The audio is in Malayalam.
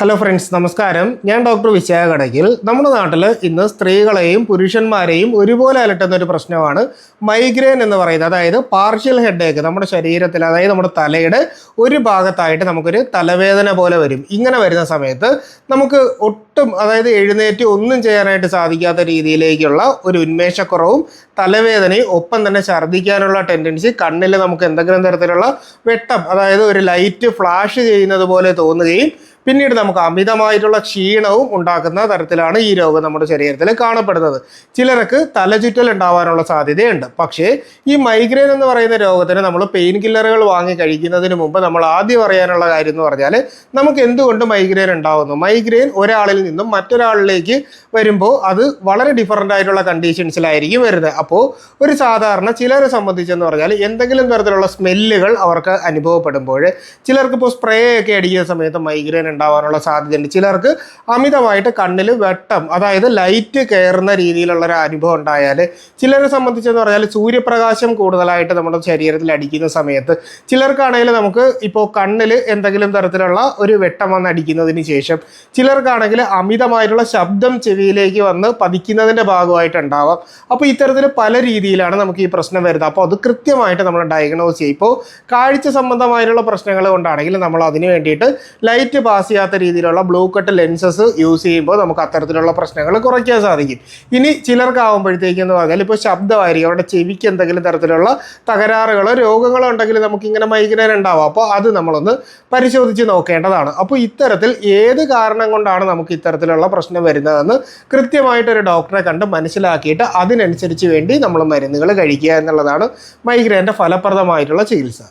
ഹലോ ഫ്രണ്ട്സ്, നമസ്കാരം. ഞാൻ ഡോക്ടർ വിശാഖ കടയ്ക്കൽ. നമ്മുടെ നാട്ടിൽ ഇന്ന് സ്ത്രീകളെയും പുരുഷന്മാരെയും ഒരുപോലെ അലട്ടുന്ന ഒരു പ്രശ്നമാണ് മൈഗ്രെയിൻ എന്ന് പറയുന്നത്. അതായത് പാർഷ്യൽ ഹെഡേക്ക്. നമ്മുടെ ശരീരത്തിൽ, അതായത് നമ്മുടെ തലയുടെ ഒരു ഭാഗത്തായിട്ട് നമുക്കൊരു തലവേദന പോലെ വരും. ഇങ്ങനെ വരുന്ന സമയത്ത് നമുക്ക് ഒട്ടും, അതായത് എഴുന്നേറ്റ് ഒന്നും ചെയ്യാനായിട്ട് സാധിക്കാത്ത രീതിയിലേക്കുള്ള ഒരു ഉന്മേഷക്കുറവും തലവേദനയും, ഒപ്പം തന്നെ ഛർദ്ദിക്കാനുള്ള ടെൻഡൻസി, കണ്ണിൽ നമുക്ക് എന്തെങ്കിലും തരത്തിലുള്ള വെട്ടം, അതായത് ഒരു ലൈറ്റ് ഫ്ലാഷ് ചെയ്യുന്നത് പോലെ തോന്നുകയും പിന്നീട് നമുക്ക് അമിതമായിട്ടുള്ള ക്ഷീണവും ഉണ്ടാക്കുന്ന തരത്തിലാണ് ഈ രോഗം നമ്മുടെ ശരീരത്തിൽ കാണപ്പെടുന്നത്. ചിലർക്ക് തലചുറ്റൽ ഉണ്ടാവാനുള്ള സാധ്യതയുണ്ട്. പക്ഷേ ഈ മൈഗ്രെയിൻ എന്ന് പറയുന്ന രോഗത്തിന് നമ്മൾ പെയിൻ കില്ലറുകൾ വാങ്ങി കഴിക്കുന്നതിന് മുമ്പ് നമ്മൾ ആദ്യം അറിയാനുള്ള കാര്യം എന്ന് പറഞ്ഞാൽ, നമുക്ക് എന്തുകൊണ്ട് മൈഗ്രെയിൻ ഉണ്ടാകുന്നു. മൈഗ്രെയിൻ ഒരാളിൽ നിന്നും മറ്റൊരാളിലേക്ക് വരുമ്പോൾ അത് വളരെ ഡിഫറൻ്റ് ആയിട്ടുള്ള കണ്ടീഷൻസിലായിരിക്കും വരുന്നത്. അപ്പോൾ ഒരു സാധാരണ ചിലരെ സംബന്ധിച്ചെന്ന് പറഞ്ഞാൽ എന്തെങ്കിലും തരത്തിലുള്ള സ്മെല്ലുകൾ അവർക്ക് അനുഭവപ്പെടുമ്പോൾ, ചിലർക്കിപ്പോൾ സ്പ്രേ ഒക്കെ അടിക്കുന്ന സമയത്ത് മൈഗ്രെയിൻ ഉണ്ടാവാനുള്ള സാധ്യതയുണ്ട്. ചിലർക്ക് അമിതമായിട്ട് കണ്ണിൽ വെട്ടം, അതായത് ലൈറ്റ് കയറുന്ന രീതിയിലുള്ള ഒരു അനുഭവം ഉണ്ടായാൽ, ചിലരെ സംബന്ധിച്ചെന്ന് പറഞ്ഞാൽ സൂര്യപ്രകാശം കൂടുതലായിട്ട് നമ്മുടെ ശരീരത്തിൽ അടിക്കുന്ന സമയത്ത്, ചിലർക്കാണെങ്കിൽ നമുക്ക് ഇപ്പോൾ കണ്ണിൽ എന്തെങ്കിലും തരത്തിലുള്ള ഒരു വെട്ടം വന്ന് അടിക്കുന്നതിന് ശേഷം, ചിലർക്കാണെങ്കിൽ അമിതമായിട്ടുള്ള ശബ്ദം ചെവിയിലേക്ക് വന്ന് പതിക്കുന്നതിൻ്റെ ഭാഗമായിട്ടുണ്ടാവാം. അപ്പോൾ ഇത്തരത്തിൽ പല രീതിയിലാണ് നമുക്ക് ഈ പ്രശ്നം വരുന്നത്. അപ്പോൾ അത് കൃത്യമായിട്ട് നമ്മൾ ഡയഗ്നോസ് ചെയ്യും. ഇപ്പോൾ കാഴ്ച സംബന്ധമായിട്ടുള്ള പ്രശ്നങ്ങൾ കൊണ്ടാണെങ്കിൽ നമ്മൾ അതിന് വേണ്ടിയിട്ട് ലൈറ്റ് പാസ് ചെയ്യാത്ത രീതിയിലുള്ള ബ്ലൂ കട്ട് ലെൻസസ് യൂസ് ചെയ്യുമ്പോൾ നമുക്ക് അത്തരത്തിലുള്ള പ്രശ്നങ്ങൾ കുറയ്ക്കാൻ സാധിക്കും. ഇനി ചിലർക്കാവുമ്പോഴത്തേക്കെന്ന് പറഞ്ഞാൽ ഇപ്പോൾ ശബ്ദമായിരിക്കും, അവരുടെ ചെവിക്ക് എന്തെങ്കിലും തരത്തിലുള്ള തകരാറുകളോ രോഗങ്ങളോ ഉണ്ടെങ്കിൽ നമുക്കിങ്ങനെ മൈഗ്രെയിൻ ഉണ്ടാവും. അപ്പോൾ അത് നമ്മളൊന്ന് പരിശോധിച്ച് നോക്കേണ്ടതാണ്. അപ്പോൾ ഇത്തരത്തിൽ ഏത് കാരണം കൊണ്ടാണ് നമുക്ക് ഇത്തരത്തിലുള്ള പ്രശ്നം വരുന്നതെന്ന് കൃത്യമായിട്ടൊരു ഡോക്ടറെ കണ്ട് മനസ്സിലാക്കിയിട്ട് അതിനനുസരിച്ച് വേണ്ടി നമ്മൾ മരുന്നുകൾ കഴിക്കുക എന്നുള്ളതാണ് മൈഗ്രെയിൻ്റെ ഫലപ്രദമായിട്ടുള്ള ചികിത്സ.